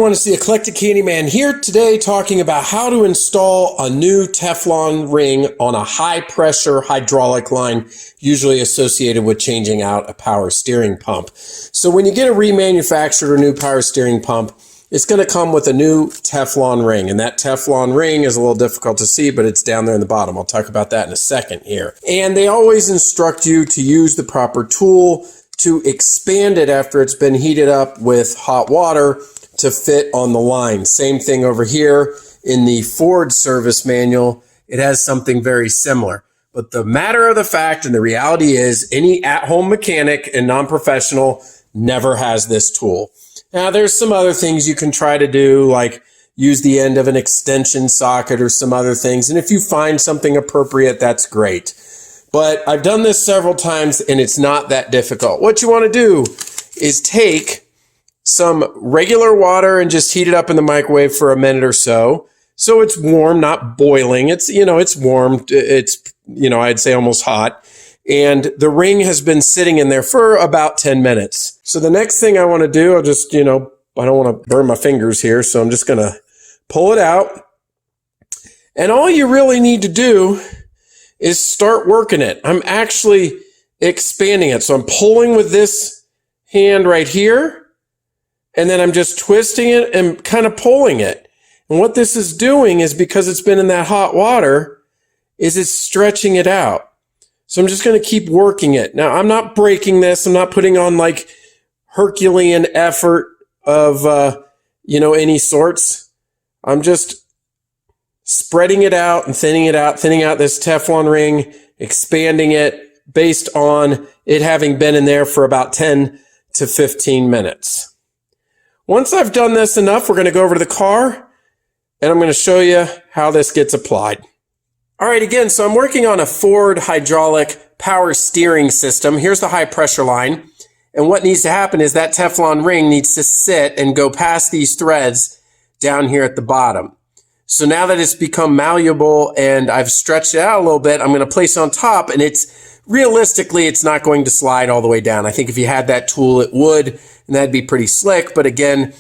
everyone, it's the Eclectic Candyman here today talking about how to install a new Teflon ring on a high pressure hydraulic line, usually associated with changing out a power steering pump. So when you get a remanufactured or new power steering pump, it's going to come with a new Teflon ring, and that Teflon ring is a little difficult to see, but it's down there in the bottom. I'll talk about that in a second here. And they always instruct you to use the proper tool to expand it after it's been heated up with hot water to fit on the line. Same thing over here in the Ford service manual. It has something very similar. But the matter of the fact and the reality is any at-home mechanic and non-professional never has this tool. Now, there's some other things you can try to do, like use the end of an extension socket or some other things. And if you find something appropriate, that's great. But I've done this several times and it's not that difficult. What you want to do is take some regular water and just heat it up in the microwave for a minute or so. So it's warm, not boiling. It's, it's warm. It's, I'd say almost hot. And the ring has been sitting in there for about 10 minutes. So the next thing I want to do, I'll just, I don't want to burn my fingers here. So I'm just going to pull it out. And all you really need to do is start working it. I'm actually expanding it. So I'm pulling with this hand right here. And then I'm just twisting it and kind of pulling it. And what this is doing is, because it's been in that hot water, is it's stretching it out. So I'm just going to keep working it. Now, I'm not breaking this. I'm not putting on like Herculean effort of, any sorts. I'm just spreading it out and thinning out this Teflon ring, expanding it based on it having been in there for about 10 to 15 minutes. Once I've done this enough, we're going to go over to the car and I'm going to show you how this gets applied. All right, again, so I'm working on a Ford hydraulic power steering system. Here's the high pressure line. And what needs to happen is that Teflon ring needs to sit and go past these threads down here at the bottom. So now that it's become malleable and I've stretched it out a little bit, I'm going to place it on top, and realistically, it's not going to slide all the way down. I think if you had that tool, it would, and that'd be pretty slick. But again,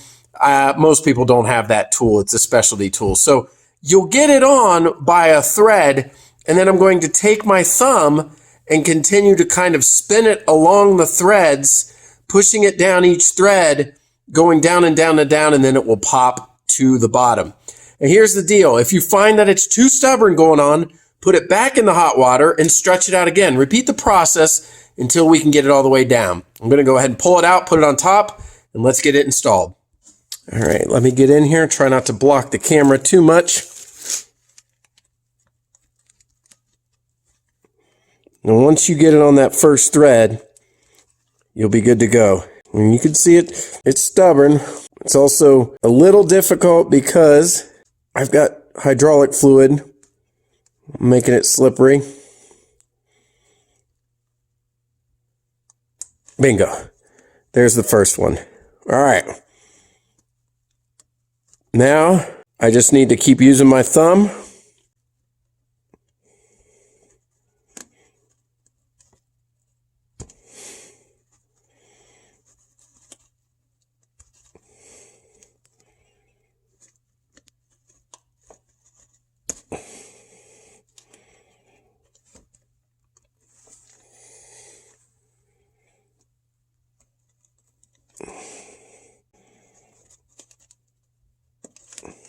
most people don't have that tool. It's a specialty tool. So you'll get it on by a thread, and then I'm going to take my thumb and continue to kind of spin it along the threads, pushing it down each thread, going down and down and down, and then it will pop to the bottom. And here's the deal. If you find that it's too stubborn going on, put it back in the hot water and stretch it out again. Repeat the process until we can get it all the way down. I'm going to go ahead and pull it out, put it on top, and let's get it installed. All right, let me get in here. Try not to block the camera too much. And once you get it on that first thread, you'll be good to go. And you can see it's stubborn. It's also a little difficult because I've got hydraulic fluid making it slippery. Bingo. There's the first one. All right. Now, I just need to keep using my thumb.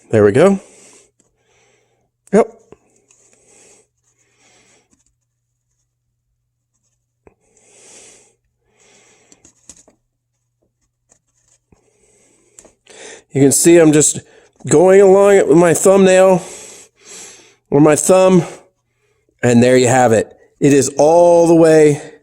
There we go. Yep. You can see I'm just going along it with my thumbnail or my thumb, and there you have it. It is all the way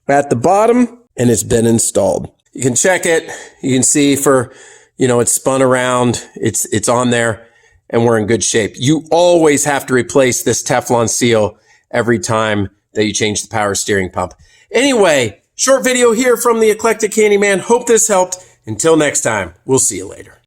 at the bottom, and it's been installed. You can check it. You can see it's spun around, it's on there, and we're in good shape. You always have to replace this Teflon seal every time that you change the power steering pump. Anyway, short video here from the Eclectic Candyman. Hope this helped. Until next time, we'll see you later.